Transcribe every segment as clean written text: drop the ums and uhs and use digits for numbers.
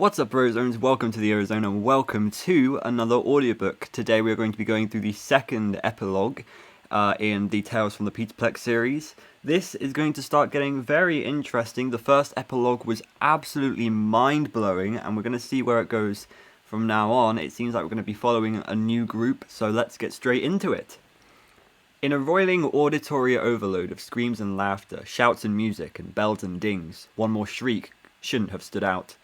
What's up, Rozones? Welcome to the Arizona and welcome to another audiobook. Today we're going to be going through the second epilogue in the Tales from the Peterplex series. This is going to start getting very interesting. The first epilogue was absolutely mind-blowing and we're going to see where it goes from now on. It seems like we're going to be following a new group, so let's get straight into it. In a roiling auditory overload of screams and laughter, shouts and music, and bells and dings, one more shriek shouldn't have stood out.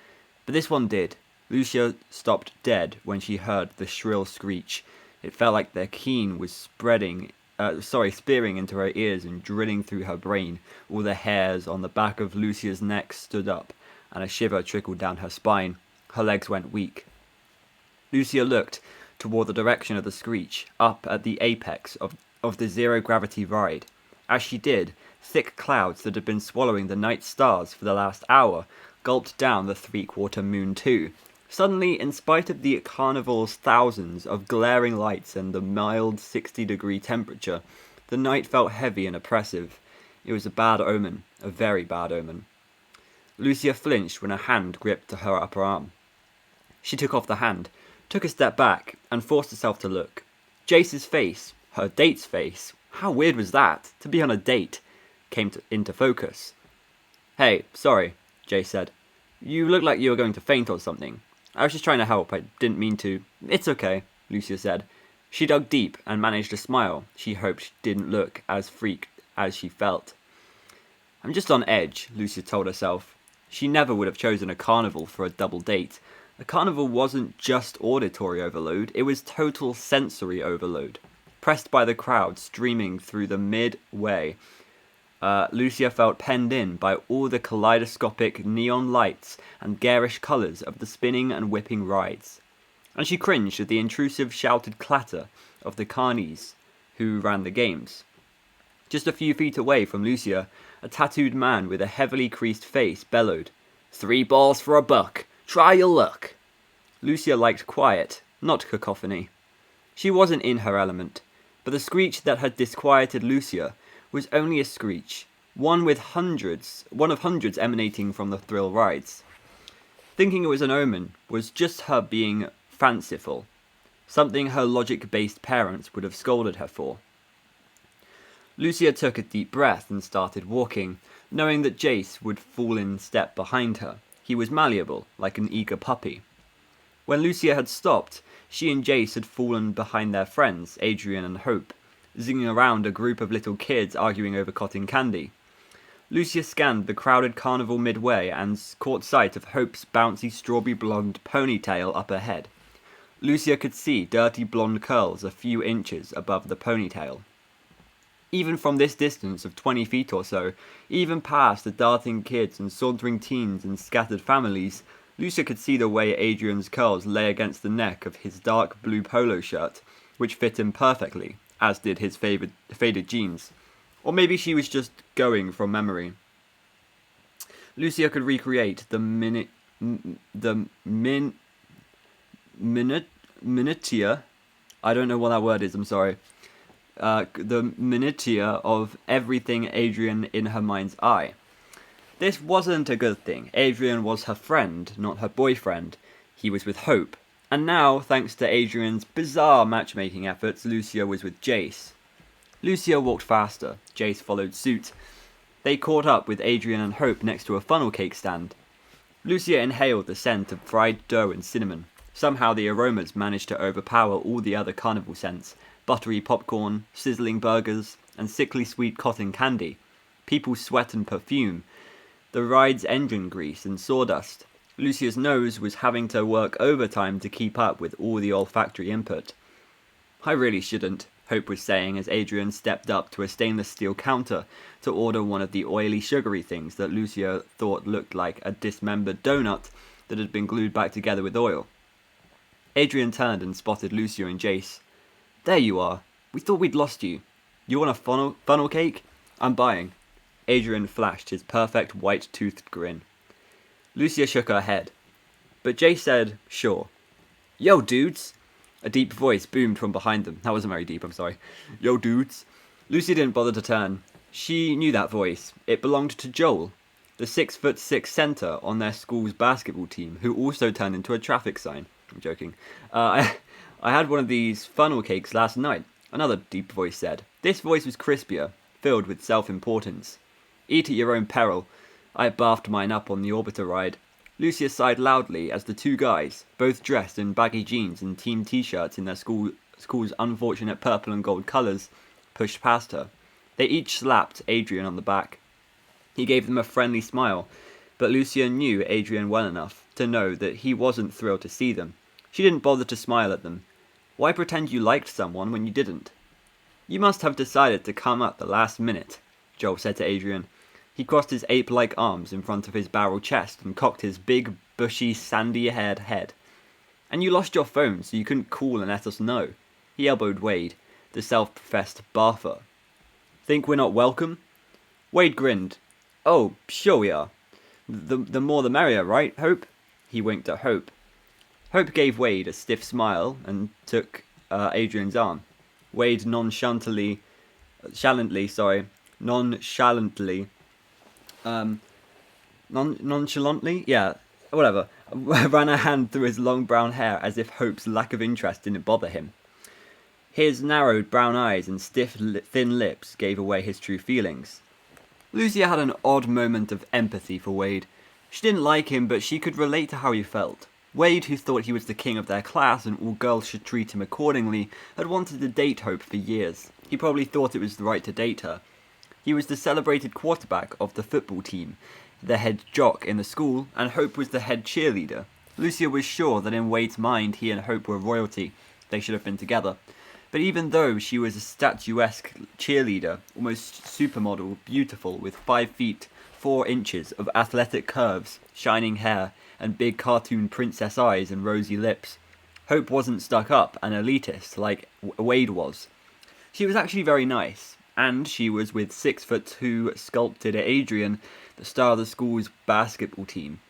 But this one did. Lucia stopped dead when she heard the shrill screech. It felt like their keen was spearing into her ears and drilling through her brain. All the hairs on the back of Lucia's neck stood up, and a shiver trickled down her spine. Her legs went weak. Lucia looked toward the direction of the screech, up at the apex of the zero-gravity ride. As she did, thick clouds that had been swallowing the night stars for the last hour gulped down the three-quarter moon too. Suddenly, in spite of the carnival's thousands of glaring lights and the mild 60-degree temperature, the night felt heavy and oppressive. It was a bad omen, a very bad omen. Lucia flinched when a hand gripped her upper arm. She took off the hand, took a step back, and forced herself to look. Jace's face, her date's face, how weird was that, to be on a date, came into focus. "Hey, sorry," Jace said. "You look like you were going to faint or something. I was just trying to help, I didn't mean to." "It's okay," Lucia said. She dug deep and managed a smile she hoped didn't look as freaked as she felt. "I'm just on edge," Lucia told herself. She never would have chosen a carnival for a double date. A carnival wasn't just auditory overload, it was total sensory overload. Pressed by the crowd streaming through the midway, Lucia felt penned in by all the kaleidoscopic neon lights and garish colours of the spinning and whipping rides. And she cringed at the intrusive shouted clatter of the carnies who ran the games. Just a few feet away from Lucia, a tattooed man with a heavily creased face bellowed, "3 balls for a buck! Try your luck!" Lucia liked quiet, not cacophony. She wasn't in her element, but the screech that had disquieted Lucia was only a screech, one of hundreds emanating from the thrill rides. Thinking it was an omen was just her being fanciful, something her logic-based parents would have scolded her for. Lucia took a deep breath and started walking, knowing that Jace would fall in step behind her. He was malleable, like an eager puppy. When Lucia had stopped, she and Jace had fallen behind their friends, Adrian and Hope, zinging around a group of little kids arguing over cotton candy. Lucia scanned the crowded carnival midway and caught sight of Hope's bouncy strawberry blonde ponytail up ahead. Lucia could see dirty blonde curls a few inches above the ponytail. Even from this distance of 20 feet or so, even past the darting kids and sauntering teens and scattered families, Lucia could see the way Adrian's curls lay against the neck of his dark blue polo shirt, which fit him perfectly, as did his faded jeans. Or maybe she was just going from memory. Lucia could recreate the miniature, I don't know what that word is, I'm sorry. The miniature of everything Adrian in her mind's eye. This wasn't a good thing. Adrian was her friend, not her boyfriend. He was with Hope. And now, thanks to Adrian's bizarre matchmaking efforts, Lucia was with Jace. Lucia walked faster. Jace followed suit. They caught up with Adrian and Hope next to a funnel cake stand. Lucia inhaled the scent of fried dough and cinnamon. Somehow the aromas managed to overpower all the other carnival scents. Buttery popcorn, sizzling burgers, and sickly sweet cotton candy. People's sweat and perfume. The ride's engine grease and sawdust. Lucia's nose was having to work overtime to keep up with all the olfactory input. "I really shouldn't," Hope was saying as Adrian stepped up to a stainless steel counter to order one of the oily sugary things that Lucia thought looked like a dismembered donut that had been glued back together with oil. Adrian turned and spotted Lucia and Jace. "There you are. We thought we'd lost you. You want a funnel cake? I'm buying." Adrian flashed his perfect white-toothed grin. Lucia shook her head, but Jace said, "Sure." "Yo, dudes!" A deep voice boomed from behind them. That wasn't very deep, I'm sorry. "Yo, dudes!" Lucia didn't bother to turn. She knew that voice. It belonged to Joel. the 6'6" centre on their school's basketball team, who also turned into a traffic sign. I'm joking. I had one of these funnel cakes last night, another deep voice said. This voice was crispier, filled with self-importance. Eat at your own peril. I bathed mine up on the Orbiter ride. Lucia sighed loudly as the two guys, both dressed in baggy jeans and team t-shirts in their school's unfortunate purple and gold colours, pushed past her. They each slapped Adrian on the back. He gave them a friendly smile, but Lucia knew Adrian well enough to know that he wasn't thrilled to see them. She didn't bother to smile at them. Why pretend you liked someone when you didn't? You must have decided to come at the last minute, Joel said to Adrian. He crossed his ape-like arms in front of his barrel chest and cocked his big, bushy, sandy-haired head. And you lost your phone, so you couldn't call and let us know. He elbowed Wade, the self-professed barfer. Think we're not welcome? Wade grinned. Oh, sure we are. The more the merrier, right, Hope? He winked at Hope. Hope gave Wade a stiff smile and took Adrian's arm. Wade nonchalantly, yeah, whatever, ran a hand through his long brown hair as if Hope's lack of interest didn't bother him. His narrowed brown eyes and stiff, thin lips gave away his true feelings. Lucia had an odd moment of empathy for Wade. She didn't like him, but she could relate to how he felt. Wade, who thought he was the king of their class and all girls should treat him accordingly, had wanted to date Hope for years. He probably thought it was right to date her. He was the celebrated quarterback of the football team, the head jock in the school, and Hope was the head cheerleader. Lucia was sure that in Wade's mind he and Hope were royalty. They should have been together. But even though she was a statuesque cheerleader, almost supermodel, beautiful, with 5 feet 4 inches of athletic curves, shining hair, and big cartoon princess eyes and rosy lips, Hope wasn't stuck up and elitist like Wade was. She was actually very nice, and she was with 6'2" sculpted Adrian, the star of the school's basketball team.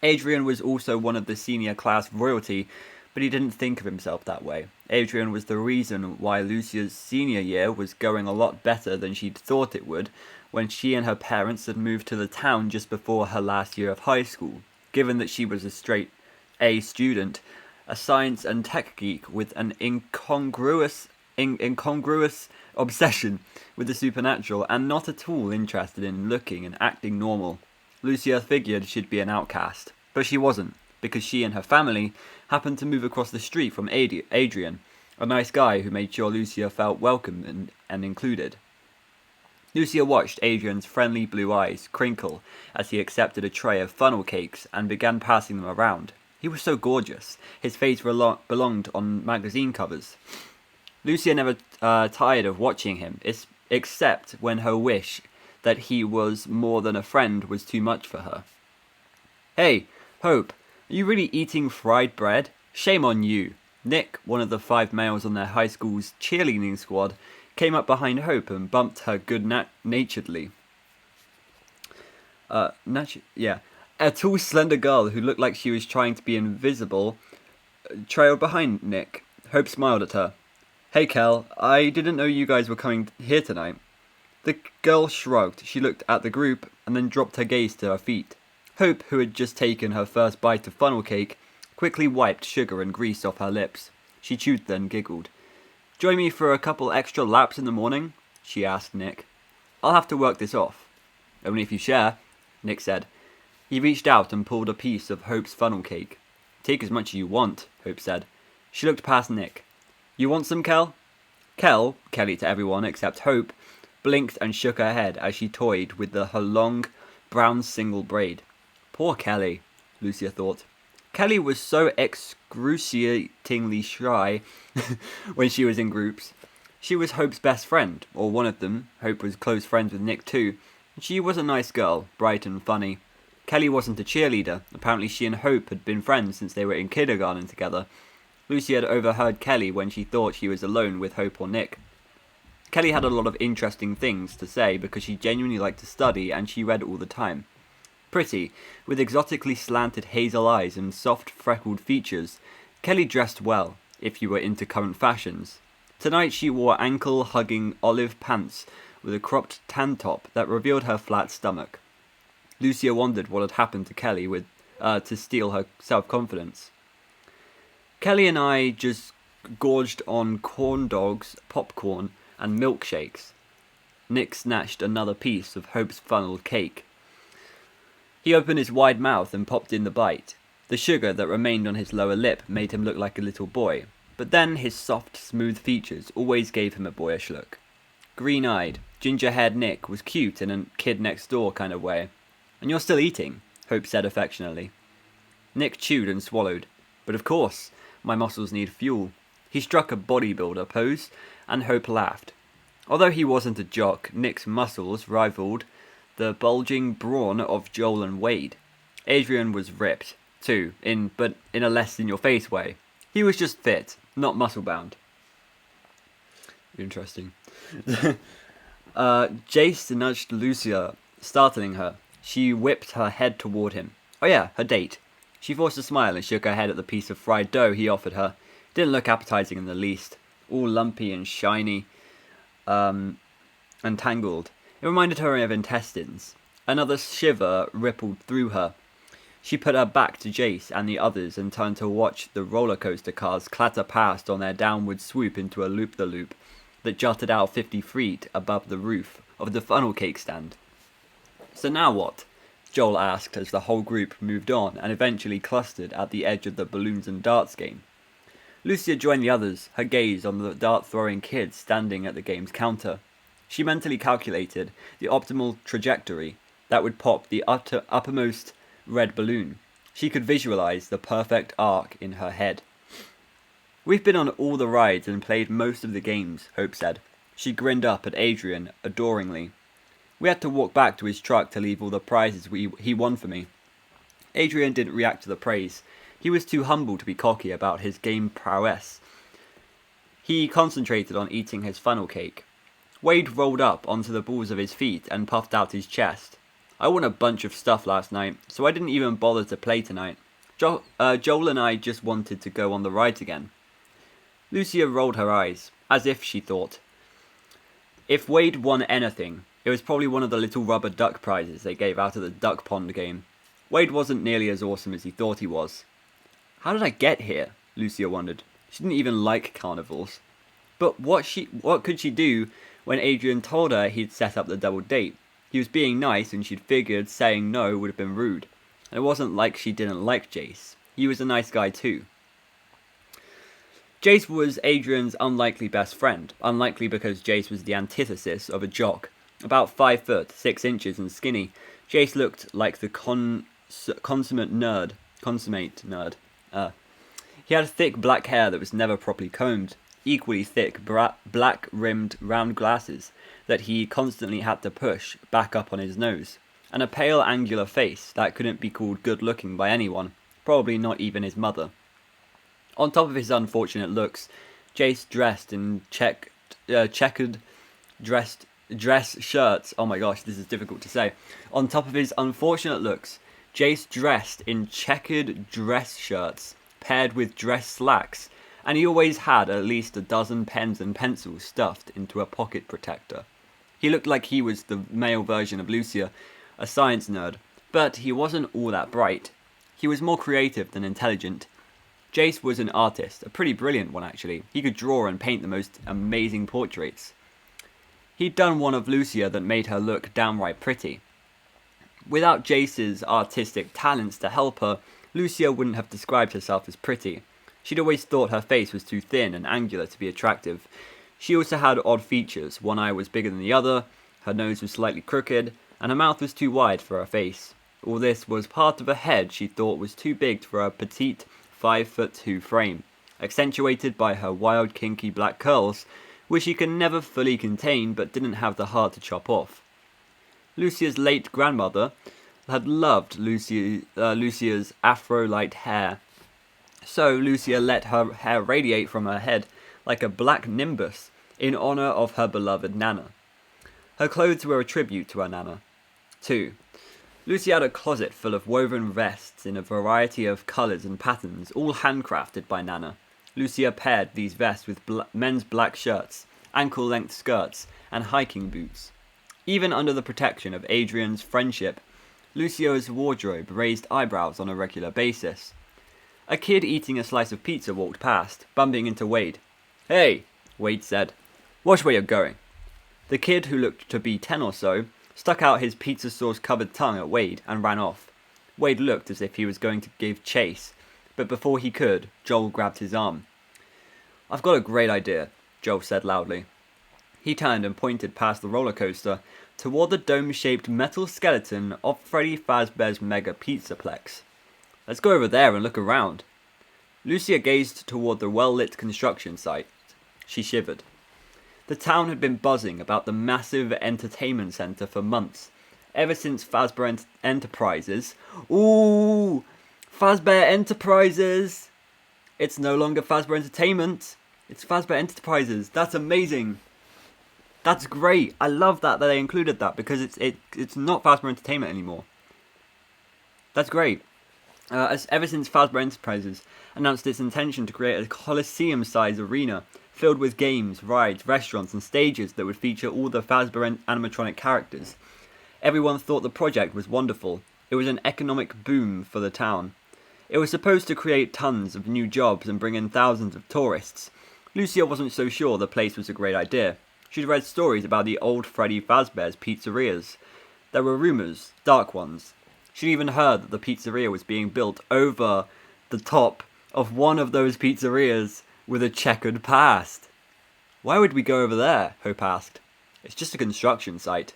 Adrian was also one of the senior class royalty, but he didn't think of himself that way. Adrian was the reason why Lucia's senior year was going a lot better than she'd thought it would when she and her parents had moved to the town just before her last year of high school. Given that she was a straight A student, a science and tech geek with an incongruous obsession with the supernatural and not at all interested in looking and acting normal, Lucia figured she'd be an outcast. But she wasn't, because she and her family happened to move across the street from Adrian, a nice guy who made sure Lucia felt welcome and included. Lucia watched Adrian's friendly blue eyes crinkle as he accepted a tray of funnel cakes and began passing them around. He was so gorgeous. His face belonged on magazine covers. Lucia never tired of watching him, except when her wish that he was more than a friend was too much for her. Hey, Hope, are you really eating fried bread? Shame on you. Nick, one of the 5 males on their high school's cheerleading squad, came up behind Hope and bumped her good-naturedly. A tall, slender girl who looked like she was trying to be invisible trailed behind Nick. Hope smiled at her. Hey, Kel, I didn't know you guys were coming here tonight. The girl shrugged. She looked at the group and then dropped her gaze to her feet. Hope, who had just taken her first bite of funnel cake, quickly wiped sugar and grease off her lips. She chewed then giggled. Join me for a couple extra laps in the morning? She asked Nick. I'll have to work this off. Only if you share, Nick said. He reached out and pulled a piece of Hope's funnel cake. Take as much as you want, Hope said. She looked past Nick. You want some, Kel? Kel, Kelly to everyone except Hope, blinked and shook her head as she toyed with her long, brown single braid. Poor Kelly, Lucia thought. Kelly was so excruciatingly shy when she was in groups. She was Hope's best friend, or one of them. Hope was close friends with Nick too. She was a nice girl, bright and funny. Kelly wasn't a cheerleader. Apparently she and Hope had been friends since they were in kindergarten together. Lucy had overheard Kelly when she thought she was alone with Hope or Nick. Kelly had a lot of interesting things to say because she genuinely liked to study and she read all the time. Pretty, with exotically slanted hazel eyes and soft freckled features, Kelly dressed well, if you were into current fashions. Tonight she wore ankle-hugging olive pants with a cropped tan top that revealed her flat stomach. Lucia wondered what had happened to Kelly to steal her self-confidence. Kelly and I just gorged on corn dogs, popcorn, and milkshakes. Nick snatched another piece of Hope's funnel cake. He opened his wide mouth and popped in the bite. The sugar that remained on his lower lip made him look like a little boy, but then his soft, smooth features always gave him a boyish look. Green-eyed, ginger-haired Nick was cute in a kid-next-door kind of way. "And you're still eating," Hope said affectionately. Nick chewed and swallowed. "But of course, my muscles need fuel." He struck a bodybuilder pose, and Hope laughed. Although he wasn't a jock, Nick's muscles rivaled the bulging brawn of Joel and Wade. Adrian was ripped, too, but in a less-in-your-face way. He was just fit, not muscle-bound. Interesting. Jace nudged Lucia, startling her. She whipped her head toward him. Oh yeah, her date. She forced a smile and shook her head at the piece of fried dough he offered her. It didn't look appetizing in the least. All lumpy and shiny, and tangled. It reminded her of intestines. Another shiver rippled through her. She put her back to Jace and the others and turned to watch the roller coaster cars clatter past on their downward swoop into a loop-the-loop that jutted out 50 feet above the roof of the funnel cake stand. "So now what?" Joel asked as the whole group moved on and eventually clustered at the edge of the balloons and darts game. Lucia joined the others, her gaze on the dart-throwing kids standing at the game's counter. She mentally calculated the optimal trajectory that would pop the uppermost red balloon. She could visualize the perfect arc in her head. "We've been on all the rides and played most of the games," Hope said. She grinned up at Adrian adoringly. "We had to walk back to his truck to leave all the prizes he won for me." Adrian didn't react to the praise. He was too humble to be cocky about his game prowess. He concentrated on eating his funnel cake. Wade rolled up onto the balls of his feet and puffed out his chest. "I won a bunch of stuff last night, so I didn't even bother to play tonight. Joel and I just wanted to go on the rides again." Lucia rolled her eyes, as if she thought, if Wade won anything, it was probably one of the little rubber duck prizes they gave out at the duck pond game. Wade wasn't nearly as awesome as he thought he was. "How did I get here?" Lucia wondered. She didn't even like carnivals. But what could she do when Adrian told her he'd set up the double date? He was being nice and she'd figured saying no would have been rude. And it wasn't like she didn't like Jace. He was a nice guy too. Jace was Adrian's unlikely best friend. Unlikely because Jace was the antithesis of a jock. About 5 foot, 6 inches and skinny, Jace looked like the consummate nerd. He had thick black hair that was never properly combed, equally thick black-rimmed round glasses that he constantly had to push back up on his nose, and a pale angular face that couldn't be called good-looking by anyone, probably not even his mother. On top of his unfortunate looks, Jace dressed in checkered dress shirts. Oh my gosh, this is difficult to say. On top of his unfortunate looks, Jace dressed in checkered dress shirts paired with dress slacks, and he always had at least a dozen pens and pencils stuffed into a pocket protector. He looked like he was the male version of Lucia, a science nerd, but he wasn't all that bright. He was more creative than intelligent. Jace was an artist, a pretty brilliant one actually. He could draw and paint the most amazing portraits. He'd done one of Lucia that made her look downright pretty. Without Jace's artistic talents to help her, Lucia wouldn't have described herself as pretty. She'd always thought her face was too thin and angular to be attractive. She also had odd features. One eye was bigger than the other, her nose was slightly crooked, and her mouth was too wide for her face. All this was part of a head she thought was too big for her petite 5'2" frame, accentuated by her wild kinky black curls, which she could never fully contain but didn't have the heart to chop off. Lucia's late grandmother had loved Lucia's afro-light hair, so Lucia let her hair radiate from her head like a black nimbus in honor of her beloved Nana. Her clothes were a tribute to her Nana. 2. Lucia had a closet full of woven vests in a variety of colours and patterns, all handcrafted by Nana. Lucia paired these vests with men's black shirts, ankle-length skirts, and hiking boots. Even under the protection of Adrian's friendship, Lucio's wardrobe raised eyebrows on a regular basis. A kid eating a slice of pizza walked past, bumping into Wade. "Hey," Wade said. "Watch where you're going." The kid, who looked to be 10 or so, stuck out his pizza sauce-covered tongue at Wade and ran off. Wade looked as if he was going to give chase, but before he could, Joel grabbed his arm. "I've got a great idea," Joel said loudly. He turned and pointed past the roller coaster toward the dome-shaped metal skeleton of Freddy Fazbear's Mega Pizzaplex. "Let's go over there and look around." Lucia gazed toward the well-lit construction site. She shivered. The town had been buzzing about the massive entertainment center for months, ever since Fazbear Enterprises. Ooh! Fazbear Enterprises! It's no longer Fazbear Entertainment. It's Fazbear Enterprises. That's amazing. That's great. I love that they included that because it's not Fazbear Entertainment anymore. That's great. Ever since Fazbear Enterprises announced its intention to create a Coliseum-sized arena filled with games, rides, restaurants, and stages that would feature all the Fazbear animatronic characters, everyone thought the project was wonderful. It was an economic boom for the town. It was supposed to create tons of new jobs and bring in thousands of tourists. Lucia wasn't so sure the place was a great idea. She'd read stories about the old Freddy Fazbear's pizzerias. There were rumours, dark ones. She'd even heard that the pizzeria was being built over the top of one of those pizzerias with a checkered past. "Why would we go over there?" Hope asked. "It's just a construction site."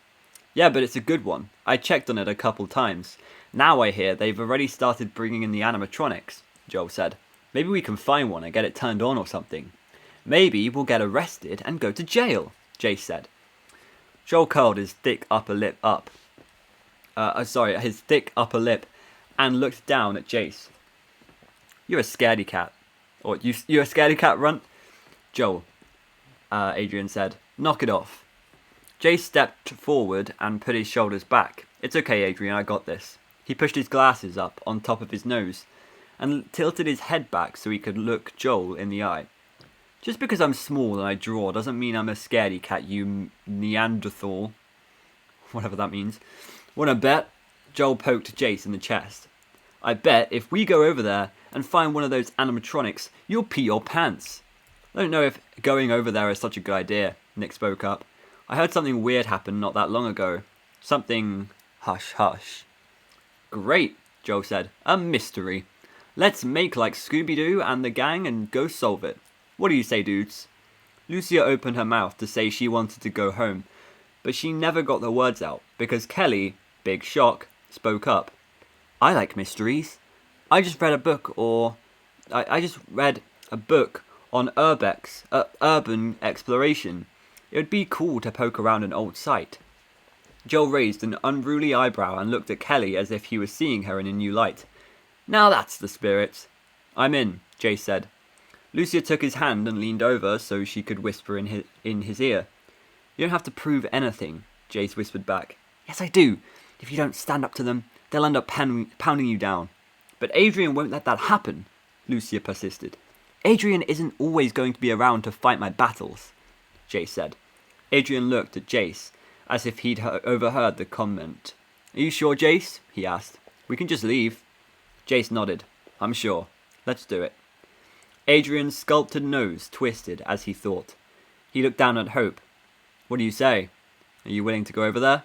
"Yeah, but it's a good one. I checked on it a couple times. Now I hear they've already started bringing in the animatronics," Joel said. "Maybe we can find one and get it turned on or something." "Maybe we'll get arrested and go to jail," Jace said. Joel curled his thick upper lip and looked down at Jace. "You're a scaredy cat." Or, you're a scaredy cat, Runt? "Joel," Adrian said. "Knock it off." Jace stepped forward and put his shoulders back. "It's okay, Adrian, I got this." He pushed his glasses up on top of his nose and tilted his head back so he could look Joel in the eye. "Just because I'm small and I draw doesn't mean I'm a scaredy cat, you Neanderthal." Whatever that means. "Wanna bet?" Joel poked Jace in the chest. "I bet if we go over there and find one of those animatronics, you'll pee your pants." "I don't know if going over there is such a good idea," Nick spoke up. "I heard something weird happen not that long ago. Something hush hush." "Great," Joel said. "A mystery. Let's make like Scooby-Doo and the gang and go solve it. What do you say, dudes?" Lucia opened her mouth to say she wanted to go home, but she never got the words out because Kelly, big shock, spoke up. "I like mysteries. I just read a book on urban exploration. It would be cool to poke around an old site." Joel raised an unruly eyebrow and looked at Kelly as if he was seeing her in a new light. "Now that's the spirit." "I'm in," Jace said. Lucia took his hand and leaned over so she could whisper in his ear. "You don't have to prove anything," Jace whispered back. "Yes, I do. If you don't stand up to them, they'll end up pounding you down." "But Adrian won't let that happen," Lucia persisted. "Adrian isn't always going to be around to fight my battles," Jace said. Adrian looked at Jace as if he'd overheard the comment. "Are you sure, Jace?" he asked. "We can just leave." Jace nodded. "I'm sure. Let's do it." Adrian's sculpted nose twisted as he thought. He looked down at Hope. "What do you say? Are you willing to go over there?"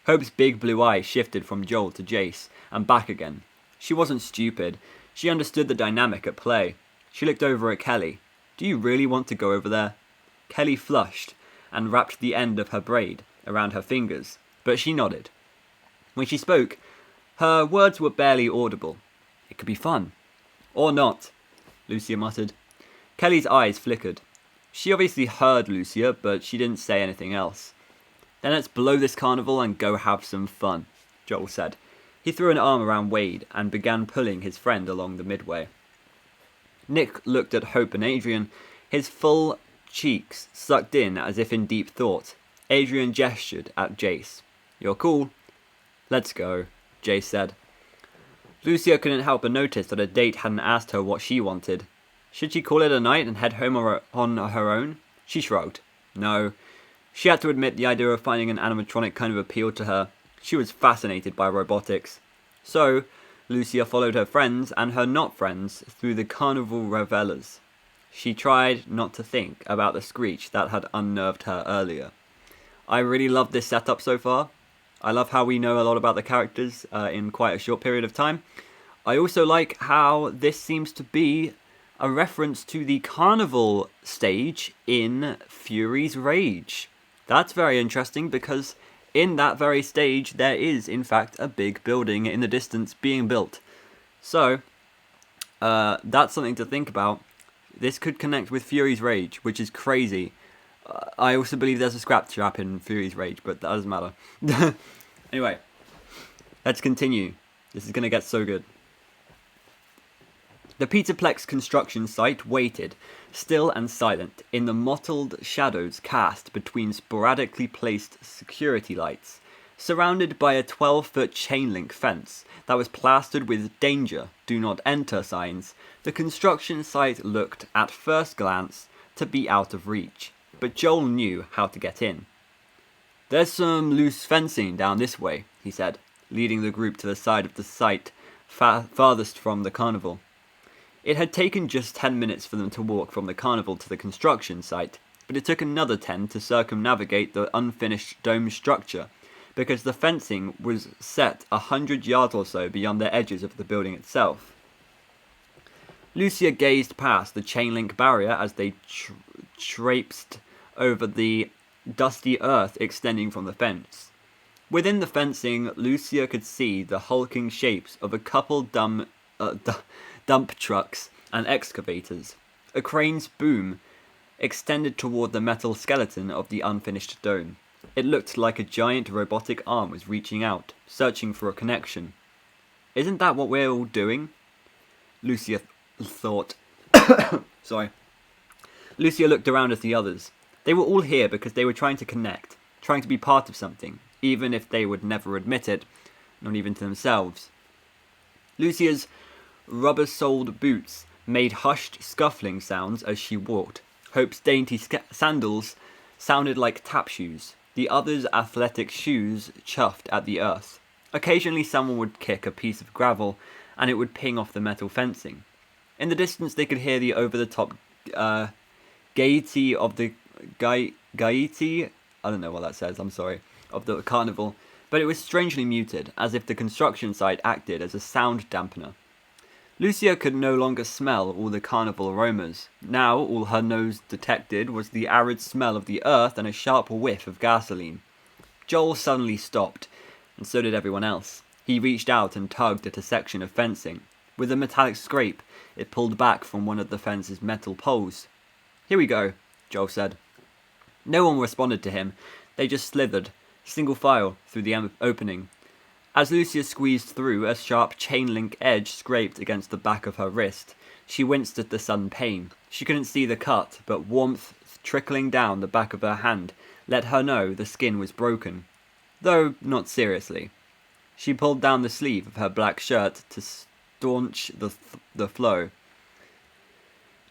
Hope's big blue eye shifted from Joel to Jace and back again. She wasn't stupid. She understood the dynamic at play. She looked over at Kelly. "Do you really want to go over there?" Kelly flushed and wrapped the end of her braid around her fingers, but she nodded. When she spoke, her words were barely audible. "It could be fun." "Or not," Lucia muttered. Kelly's eyes flickered. She obviously heard Lucia, but she didn't say anything else. "Then let's blow this carnival and go have some fun," Joel said. He threw an arm around Wade and began pulling his friend along the midway. Nick looked at Hope and Adrian, his full cheeks sucked in as if in deep thought. Adrian gestured at Jace. "You're cool." "Let's go," Jace said. Lucia couldn't help but notice that a date hadn't asked her what she wanted. Should she call it a night and head home on her own? She shrugged. No. She had to admit the idea of finding an animatronic kind of appealed to her. She was fascinated by robotics. So, Lucia followed her friends and her not friends through the carnival revelers. She tried not to think about the screech that had unnerved her earlier. I really love this setup so far. I love how we know a lot about the characters in quite a short period of time. I also like how this seems to be a reference to the carnival stage in Fury's Rage. That's very interesting because in that very stage there is in fact a big building in the distance being built. So that's something to think about. This could connect with Fury's Rage, which is crazy. I also believe there's a scrap trap in Fury's Rage, but that doesn't matter. Anyway, let's continue. This is going to get so good. The Pizzaplex construction site waited, still and silent, in the mottled shadows cast between sporadically placed security lights, surrounded by a 12-foot chain-link fence that was plastered with "Danger, do not enter" signs. The construction site looked, at first glance, to be out of reach, but Joel knew how to get in. "There's some loose fencing down this way," he said, leading the group to the side of the site farthest from the carnival. It had taken just 10 minutes for them to walk from the carnival to the construction site, but it took another 10 to circumnavigate the unfinished dome structure, because the fencing was set 100 yards or so beyond the edges of the building itself. Lucia gazed past the chain-link barrier as they traipsed over the dusty earth extending from the fence. Within the fencing, Lucia could see the hulking shapes of a couple dump trucks and excavators. A crane's boom extended toward the metal skeleton of the unfinished dome. It looked like a giant robotic arm was reaching out, searching for a connection. "Isn't that what we're all doing?" Lucia thought. Sorry. Lucia looked around at the others. They were all here because they were trying to connect, trying to be part of something, even if they would never admit it, not even to themselves. Lucia's rubber-soled boots made hushed, scuffling sounds as she walked. Hope's dainty sandals sounded like tap shoes. The others' athletic shoes chuffed at the earth. Occasionally someone would kick a piece of gravel, and it would ping off the metal fencing. In the distance they could hear the over-the-top gaiety of the gaiety, I don't know what that says, I'm sorry, of the carnival, but it was strangely muted, as if the construction site acted as a sound dampener. Lucia could no longer smell all the carnival aromas. Now all her nose detected was the arid smell of the earth and a sharp whiff of gasoline. Joel suddenly stopped, and so did everyone else. He reached out and tugged at a section of fencing. With a metallic scrape, it pulled back from one of the fence's metal poles. "Here we go," Joel said. No one responded to him. They just slithered, single file, through the opening. As Lucia squeezed through, a sharp chain-link edge scraped against the back of her wrist. She winced at the sudden pain. She couldn't see the cut, but warmth trickling down the back of her hand let her know the skin was broken, though not seriously. She pulled down the sleeve of her black shirt to staunch the flow.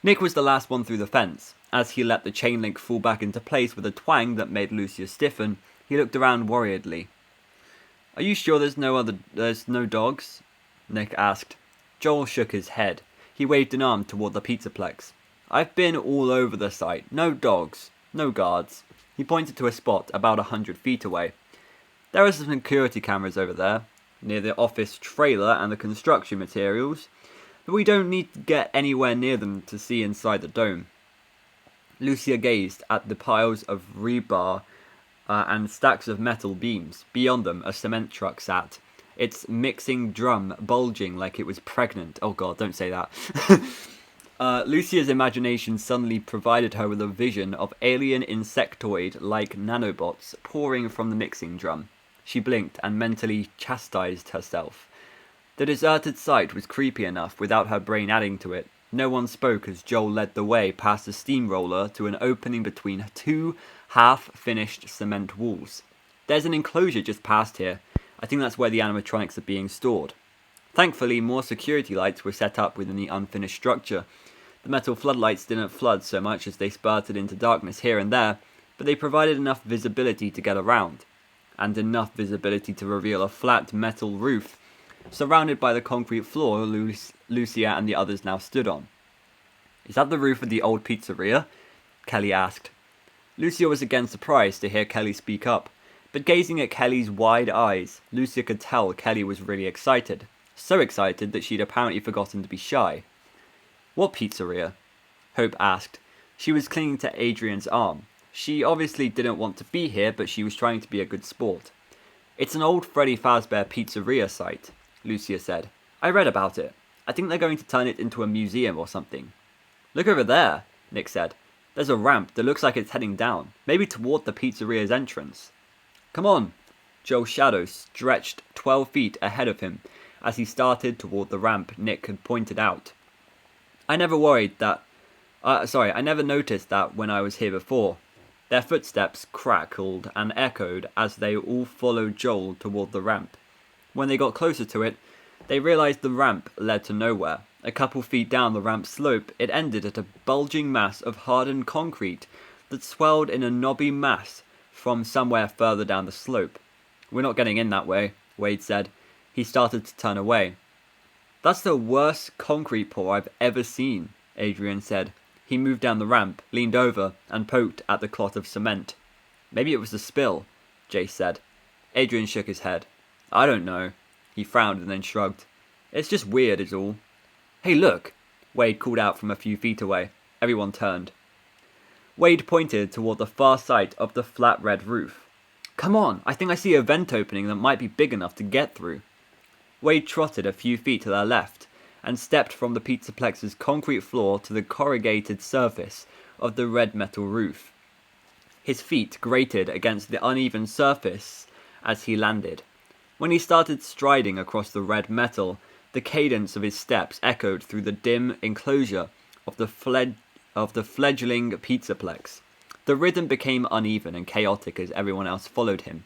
Nick was the last one through the fence. As he let the chain link fall back into place with a twang that made Lucia stiffen, he looked around worriedly. "Are you sure there's no dogs?" Nick asked. Joel shook his head. He waved an arm toward the Pizzaplex. "I've been all over the site. No dogs. No guards." He pointed to a spot about 100 feet away. "There are some security cameras over there, near the office trailer and the construction materials, but we don't need to get anywhere near them to see inside the dome." Lucia gazed at the piles of rebar and stacks of metal beams. Beyond them, a cement truck sat, its mixing drum bulging like it was pregnant. Oh god, don't say that. Lucia's imagination suddenly provided her with a vision of alien insectoid-like nanobots pouring from the mixing drum. She blinked and mentally chastised herself. The deserted site was creepy enough without her brain adding to it. No one spoke as Joel led the way past a steamroller to an opening between two half-finished cement walls. "There's an enclosure just past here. I think that's where the animatronics are being stored." Thankfully, more security lights were set up within the unfinished structure. The metal floodlights didn't flood so much as they spurted into darkness here and there, but they provided enough visibility to get around. and enough visibility to reveal a flat metal roof, surrounded by the concrete floor Lucia and the others now stood on. "Is that the roof of the old pizzeria?" Kelly asked. Lucia was again surprised to hear Kelly speak up, but gazing at Kelly's wide eyes, Lucia could tell Kelly was really excited. So excited that she'd apparently forgotten to be shy. "What pizzeria?" Hope asked. She was clinging to Adrian's arm. She obviously didn't want to be here, but she was trying to be a good sport. "It's an old Freddy Fazbear pizzeria site," Lucia said. "I read about it. I think they're going to turn it into a museum or something." "Look over there," Nick said. "There's a ramp that looks like it's heading down, maybe toward the pizzeria's entrance." "Come on." Joel's shadow stretched 12 feet ahead of him as he started toward the ramp Nick had pointed out. I never noticed that when I was here before." Their footsteps crackled and echoed as they all followed Joel toward the ramp. When they got closer to it, they realized the ramp led to nowhere. A couple feet down the ramp slope, it ended at a bulging mass of hardened concrete that swelled in a knobby mass from somewhere further down the slope. "We're not getting in that way," Wade said. He started to turn away. "That's the worst concrete pour I've ever seen," Adrian said. He moved down the ramp, leaned over, and poked at the clot of cement. "Maybe it was a spill," Jace said. Adrian shook his head. "I don't know." He frowned and then shrugged. "It's just weird is all." "Hey, look!" Wade called out from a few feet away. Everyone turned. Wade pointed toward the far side of the flat red roof. "Come on, I think I see a vent opening that might be big enough to get through." Wade trotted a few feet to their left and stepped from the Pizzaplex's concrete floor to the corrugated surface of the red metal roof. His feet grated against the uneven surface as he landed. When he started striding across the red metal, the cadence of his steps echoed through the dim enclosure of the fledgling Pizzaplex. The rhythm became uneven and chaotic as everyone else followed him.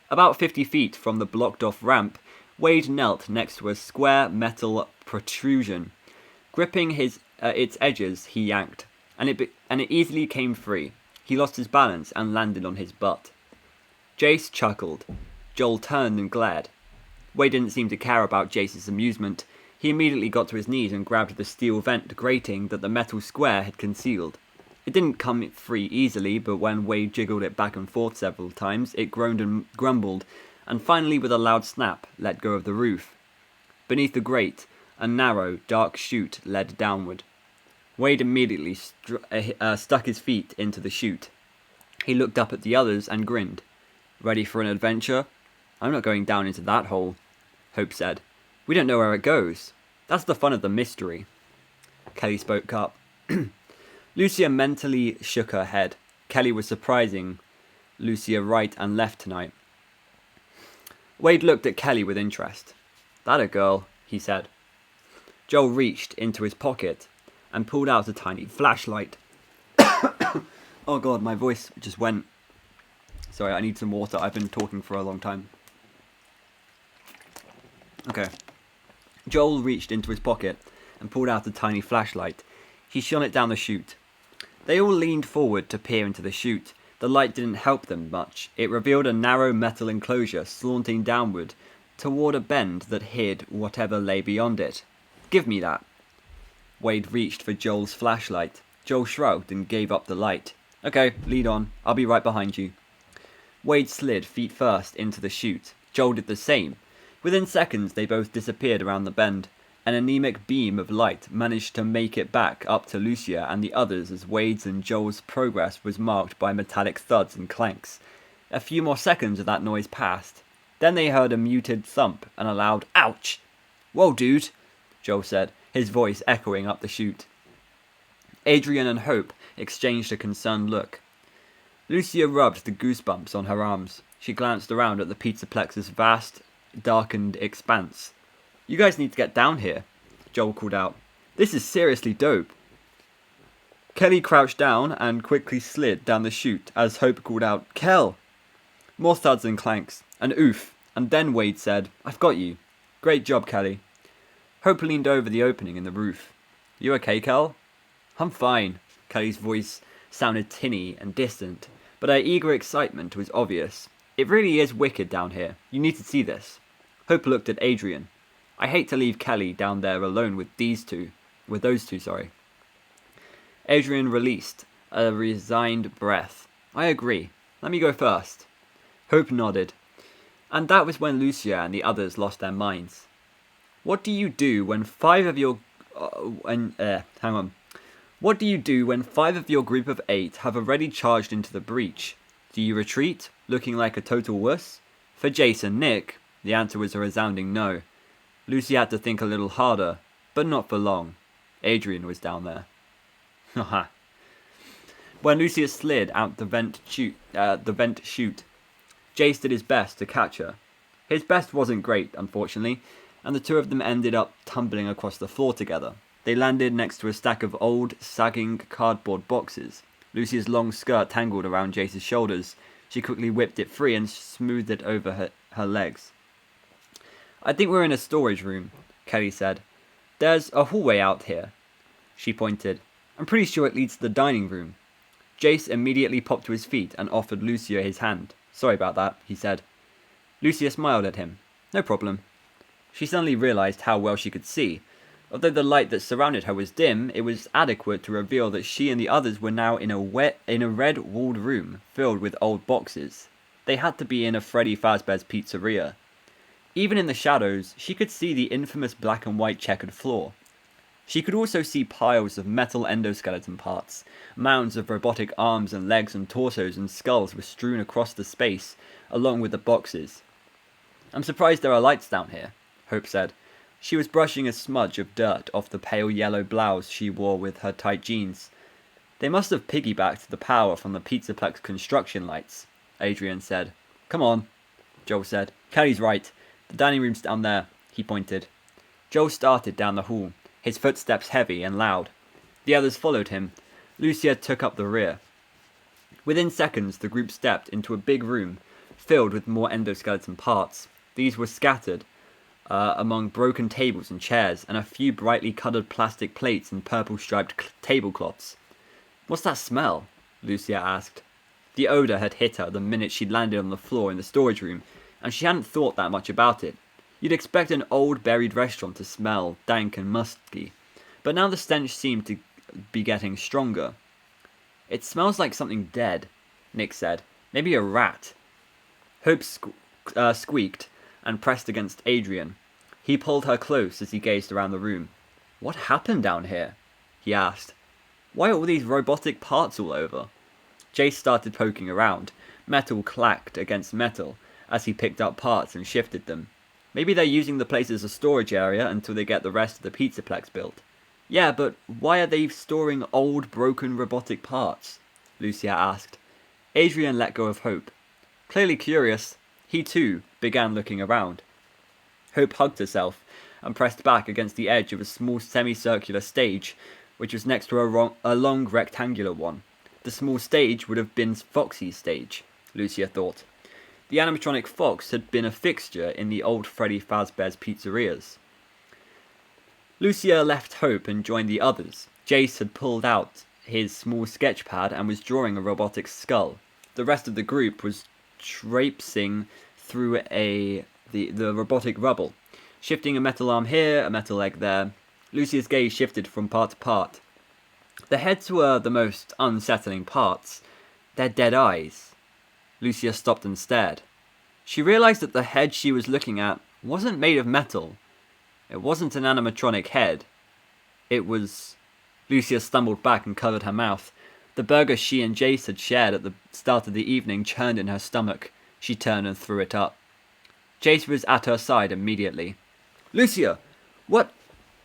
About 50 feet from the blocked-off ramp, Wade knelt next to a square metal protrusion. Gripping its edges, he yanked, and it easily came free. He lost his balance and landed on his butt. Jace chuckled. Joel turned and glared. Wade didn't seem to care about Jace's amusement. He immediately got to his knees and grabbed the steel vent grating that the metal square had concealed. It didn't come free easily, but when Wade jiggled it back and forth several times, it groaned and grumbled, and finally with a loud snap, let go of the roof. Beneath the grate, a narrow, dark chute led downward. Wade immediately stuck his feet into the chute. He looked up at the others and grinned. "Ready for an adventure?" "I'm not going down into that hole," Hope said. "We don't know where it goes. That's the fun of the mystery." Kelly spoke up. Lucia mentally shook her head. Kelly was surprising Lucia right and left tonight. Wade looked at Kelly with interest. "That a girl," he said. Joel reached into his pocket and pulled out a tiny flashlight. Oh god, my voice just went. Sorry, I need some water. I've been talking for a long time. Okay. Joel reached into his pocket and pulled out a tiny flashlight. He shone it down the chute. They all leaned forward to peer into the chute. The light didn't help them much. It revealed a narrow metal enclosure slanting downward toward a bend that hid whatever lay beyond it. "Give me that." Wade reached for Joel's flashlight. Joel shrugged and gave up the light. "Okay, lead on. I'll be right behind you." Wade slid feet first into the chute. Joel did the same. Within seconds, they both disappeared around the bend. An anemic beam of light managed to make it back up to Lucia and the others as Wade's and Joel's progress was marked by metallic thuds and clanks. A few more seconds of that noise passed. Then they heard a muted thump and a loud "ouch!" "Whoa, dude," Joel said, his voice echoing up the chute. Adrian and Hope exchanged a concerned look. Lucia rubbed the goosebumps on her arms. She glanced around at the Pizzaplex's vast, darkened expanse. "You guys need to get down here," Joel called out. "This is seriously dope." Kelly crouched down and quickly slid down the chute as Hope called out, "Kel!" More thuds and clanks, an oof, and then Wade said, "I've got you." "Great job, Kelly." Hope leaned over the opening in the roof. "You okay, Kel?" "I'm fine." Kelly's voice sounded tinny and distant, but her eager excitement was obvious. It really is wicked down here. You need to see this. Hope looked at Adrian. I hate to leave Kelly down there alone with those two. Adrian released a resigned breath. I agree. Let me go first. Hope nodded. And that was when Lucia and the others lost their minds. What do you do when five of your What do you do when 5 of your group of 8 have already charged into the breach? Do you retreat, looking like a total wuss? For Jace and Nick, the answer was a resounding no. Lucy had to think a little harder, but not for long. Adrian was down there. Haha. When Lucia slid out the vent chute, Jace did his best to catch her. His best wasn't great, unfortunately, and the two of them ended up tumbling across the floor together. They landed next to a stack of old, sagging cardboard boxes. Lucia's long skirt tangled around Jace's shoulders. She quickly whipped it free and smoothed it over her legs. I think we're in a storage room, Kelly said. There's a hallway out here. She pointed. I'm pretty sure it leads to the dining room. Jace immediately popped to his feet and offered Lucia his hand. Sorry about that, he said. Lucia smiled at him. No problem. She suddenly realized how well she could see. Although the light that surrounded her was dim, it was adequate to reveal that she and the others were now in a red-walled room filled with old boxes. They had to be in a Freddy Fazbear's Pizzeria. Even in the shadows, she could see the infamous black and white checkered floor. She could also see piles of metal endoskeleton parts. Mounds of robotic arms and legs and torsos and skulls were strewn across the space, along with the boxes. I'm surprised there are lights down here, Hope said. She was brushing a smudge of dirt off the pale yellow blouse she wore with her tight jeans. They must have piggybacked the power from the Pizzaplex construction lights, Adrian said. Come on, Joel said. Kelly's right. The dining room's down there, he pointed. Joel started down the hall, his footsteps heavy and loud. The others followed him. Lucia took up the rear. Within seconds, the group stepped into a big room, filled with more endoskeleton parts. These were scattered among broken tables and chairs, and a few brightly coloured plastic plates and purple-striped tablecloths. What's that smell? Lucia asked. The odour had hit her the minute she'd landed on the floor in the storage room, and she hadn't thought that much about it. You'd expect an old buried restaurant to smell dank and musky, but now the stench seemed to be getting stronger. It smells like something dead, Nick said. Maybe a rat. Hope squeaked and pressed against Adrian. He pulled her close as he gazed around the room. What happened down here? He asked. Why are all these robotic parts all over? Jace started poking around. Metal clacked against metal as he picked up parts and shifted them. Maybe they're using the place as a storage area until they get the rest of the Pizzaplex built. Yeah, but why are they storing old, broken robotic parts? Lucia asked. Adrian let go of Hope. Clearly curious, he too began looking around. Hope hugged herself and pressed back against the edge of a small semicircular stage, which was next to a long rectangular one. The small stage would have been Foxy's stage, Lucia thought. The animatronic fox had been a fixture in the old Freddy Fazbear's pizzerias. Lucia left Hope and joined the others. Jace had pulled out his small sketch pad and was drawing a robotic skull. The rest of the group was traipsing through the robotic rubble, shifting a metal arm here, a metal leg there. Lucia's gaze shifted from part to part. The heads were the most unsettling parts. Their dead eyes. Lucia stopped and stared. She realized that the head she was looking at wasn't made of metal. It wasn't an animatronic head. It was... Lucia stumbled back and covered her mouth. The burger she and Jace had shared at the start of the evening churned in her stomach. She turned and threw it up. Jace was at her side immediately. Lucia! What?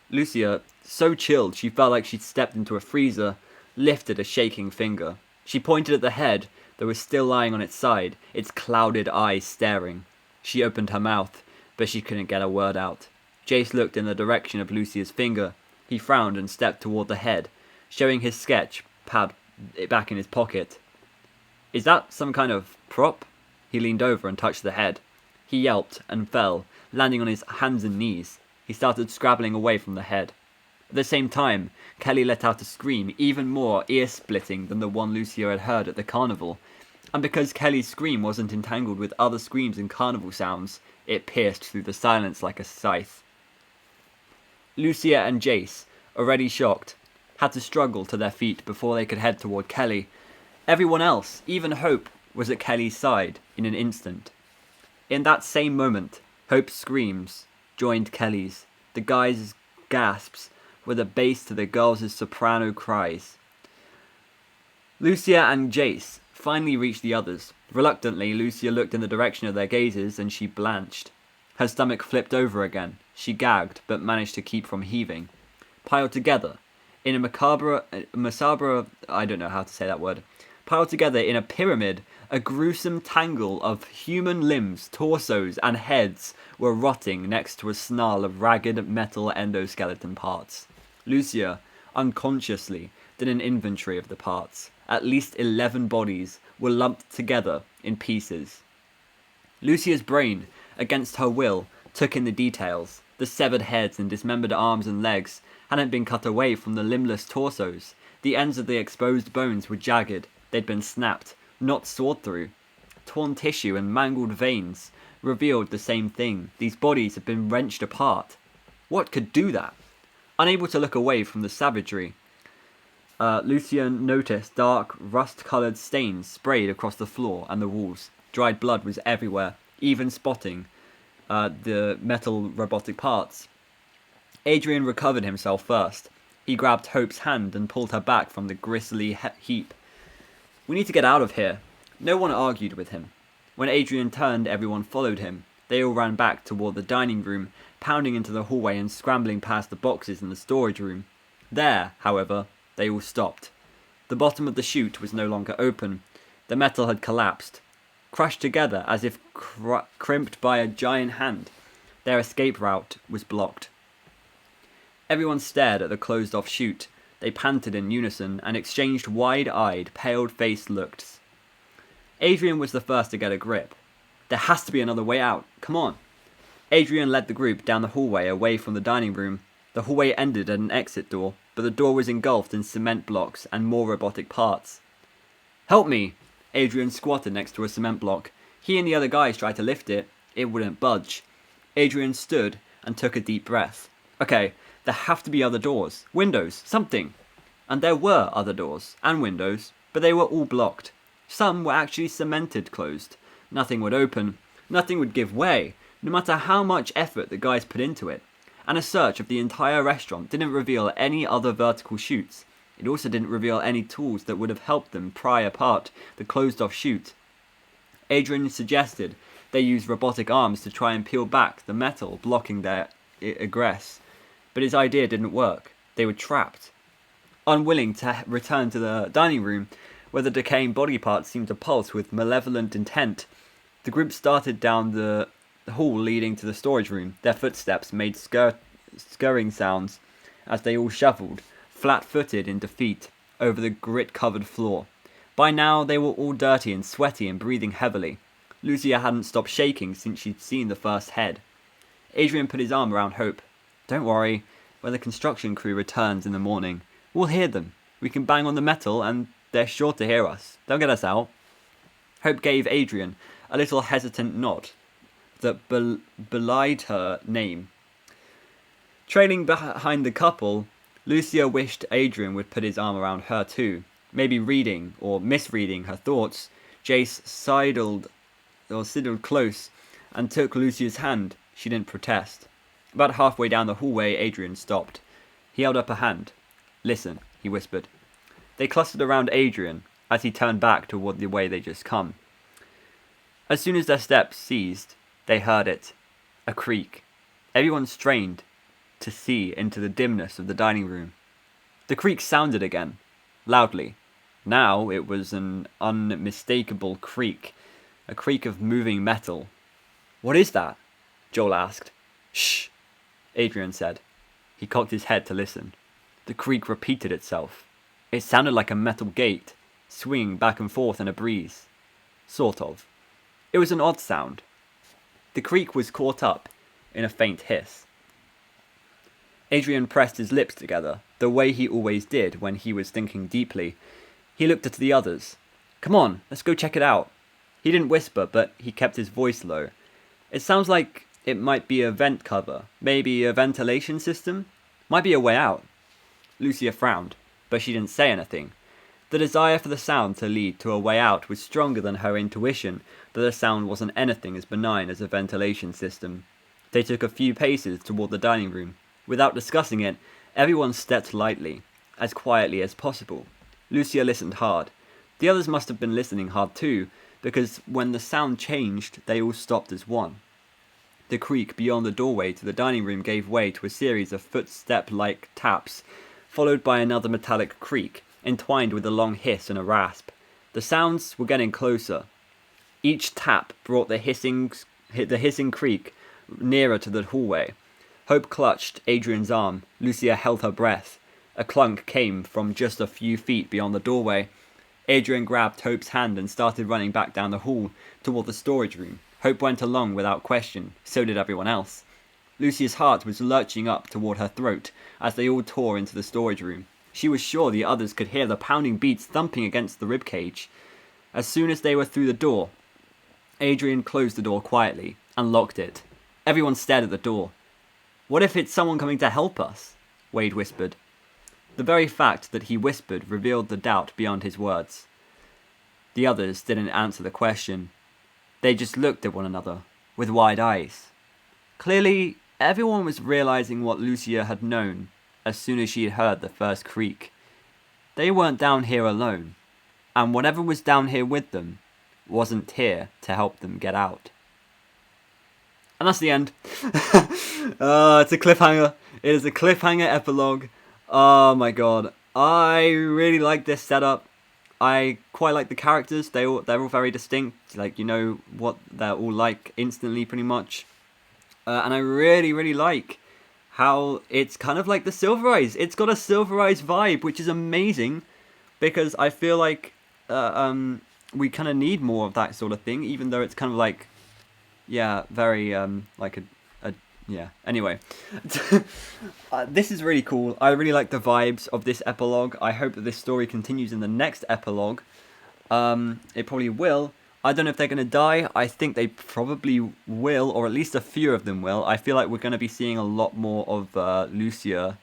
Lucia, so chilled she felt like she'd stepped into a freezer, lifted a shaking finger. She pointed at the head that was still lying on its side, its clouded eyes staring. She opened her mouth, but she couldn't get a word out. Jace looked in the direction of Lucia's finger. He frowned and stepped toward the head, showing his sketch pad back in his pocket. Is that some kind of prop? He leaned over and touched the head. He yelped and fell, landing on his hands and knees. He started scrabbling away from the head. At the same time, Kelly let out a scream even more ear-splitting than the one Lucia had heard at the carnival. And because Kelly's scream wasn't entangled with other screams and carnival sounds, it pierced through the silence like a scythe. Lucia and Jace, already shocked, had to struggle to their feet before they could head toward Kelly. Everyone else, even Hope, was at Kelly's side in an instant. In that same moment, Hope's screams joined Kelly's. The guys' gasps were the bass to the girls' soprano cries. Lucia and Jace finally reached the others. Reluctantly, Lucia looked in the direction of their gazes and she blanched. Her stomach flipped over again. She gagged, but managed to keep from heaving. Piled together, in a macabre, I don't know how to say that word. Piled together in a pyramid, a gruesome tangle of human limbs, torsos, and heads were rotting next to a snarl of ragged metal endoskeleton parts. Lucia, unconsciously, did an inventory of the parts. At least 11 bodies were lumped together in pieces. Lucia's brain, against her will, took in the details. The severed heads and dismembered arms and legs hadn't been cut away from the limbless torsos. The ends of the exposed bones were jagged. They'd been snapped, not sawed through. Torn tissue and mangled veins revealed the same thing. These bodies had been wrenched apart. What could do that? Unable to look away from the savagery, Lucia noticed dark, rust-coloured stains sprayed across the floor and the walls. Dried blood was everywhere, even spotting the metal robotic parts. Adrian recovered himself first. He grabbed Hope's hand and pulled her back from the grisly heap. "We need to get out of here." No one argued with him. When Adrian turned, everyone followed him. They all ran back toward the dining room, pounding into the hallway and scrambling past the boxes in the storage room. There, however, they all stopped. The bottom of the chute was no longer open. The metal had collapsed, crushed together as if crimped by a giant hand. Their escape route was blocked. Everyone stared at the closed-off chute. They panted in unison and exchanged wide-eyed, pale-faced looks. Adrian was the first to get a grip. "There has to be another way out. Come on." Adrian led the group down the hallway away from the dining room. The hallway ended at an exit door, but the door was engulfed in cement blocks and more robotic parts. "Help me!" Adrian squatted next to a cement block. He and the other guys tried to lift it. It wouldn't budge. Adrian stood and took a deep breath. Okay, there have to be other doors, windows, something. And there were other doors and windows, but they were all blocked. Some were actually cemented closed. Nothing would open. Nothing would give way, no matter how much effort the guys put into it. And a search of the entire restaurant didn't reveal any other vertical chutes. It also didn't reveal any tools that would have helped them pry apart the closed-off chute. Adrian suggested they use robotic arms to try and peel back the metal blocking their egress, but his idea didn't work. They were trapped. Unwilling to return to the dining room, where the decaying body parts seemed to pulse with malevolent intent, the group started down the hall leading to the storage room. Their footsteps made scurrying sounds as they all shuffled, flat-footed in defeat, over the grit-covered floor. By now, they were all dirty and sweaty and breathing heavily. Lucia hadn't stopped shaking since she'd seen the first head. Adrian put his arm around Hope. "Don't worry, when the construction crew returns in the morning, we'll hear them. We can bang on the metal and they're sure to hear us. They'll get us out." Hope gave Adrian a little hesitant nod that belied her name. Trailing behind the couple, Lucia wished Adrian would put his arm around her too. Maybe reading or misreading her thoughts, Jace sidled close and took Lucia's hand. She didn't protest. About halfway down the hallway, Adrian stopped. He held up a hand. "Listen," he whispered. They clustered around Adrian as he turned back toward the way they'd just come. As soon as their steps ceased, they heard it. A creak. Everyone strained to see into the dimness of the dining room. The creak sounded again, loudly. Now it was an unmistakable creak, a creak of moving metal. "What is that?" Joel asked. "Shh," Adrian said. He cocked his head to listen. The creak repeated itself. It sounded like a metal gate, swinging back and forth in a breeze. Sort of. It was an odd sound. The creak was caught up in a faint hiss. Adrian pressed his lips together, the way he always did when he was thinking deeply. He looked at the others. Come on, let's go check it out. He didn't whisper, but he kept his voice low. It sounds like it might be a vent cover, maybe a ventilation system, might be a way out. Lucia frowned, but she didn't say anything. The desire for the sound to lead to a way out was stronger than her intuition that the sound wasn't anything as benign as a ventilation system. They took a few paces toward the dining room. Without discussing it, everyone stepped lightly, as quietly as possible. Lucia listened hard. The others must have been listening hard too, because when the sound changed, they all stopped as one. The creak beyond the doorway to the dining room gave way to a series of footstep-like taps, followed by another metallic creak, entwined with a long hiss and a rasp. The sounds were getting closer. Each tap brought the hissing creak nearer to the hallway. Hope clutched Adrian's arm. Lucia held her breath. A clunk came from just a few feet beyond the doorway. Adrian grabbed Hope's hand and started running back down the hall toward the storage room. Hope went along without question. So did everyone else. Lucia's heart was lurching up toward her throat as they all tore into the storage room. She was sure the others could hear the pounding beats thumping against the ribcage. As soon as they were through the door, Adrian closed the door quietly and locked it. Everyone stared at the door. "What if it's someone coming to help us?" Wade whispered. The very fact that he whispered revealed the doubt beyond his words. The others didn't answer the question. They just looked at one another, with wide eyes. Clearly, everyone was realizing what Lucia had known as soon as she had heard the first creak. They weren't down here alone, and whatever was down here with them wasn't here to help them get out. And that's the end. It's a cliffhanger. It is a cliffhanger epilogue. Oh my god. I really like this setup. I quite like the characters. They're all very distinct. Like, you know what they're all like instantly, pretty much. And I really like how it's kind of like the Silver Eyes. It's got a Silver Eyes vibe, which is amazing, because I feel like we kind of need more of that sort of thing, even though it's kind of like, yeah, very like yeah. Anyway, this is really cool. I really like the vibes of this epilogue. I hope that this story continues in the next epilogue. It probably will. I don't know if they're going to die. I think they probably will, or at least a few of them will. I feel like we're going to be seeing a lot more of Lucia,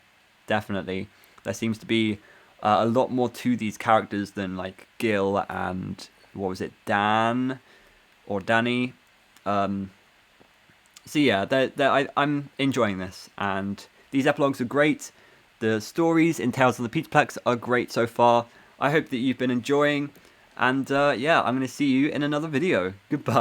definitely. There seems to be a lot more to these characters than like Gil and, what was it, Dan or Danny. So yeah, I'm enjoying this, and these epilogues are great. The stories in Tales of the Petaplex are great so far. I hope that you've been enjoying, and yeah, I'm going to see you in another video. Goodbye.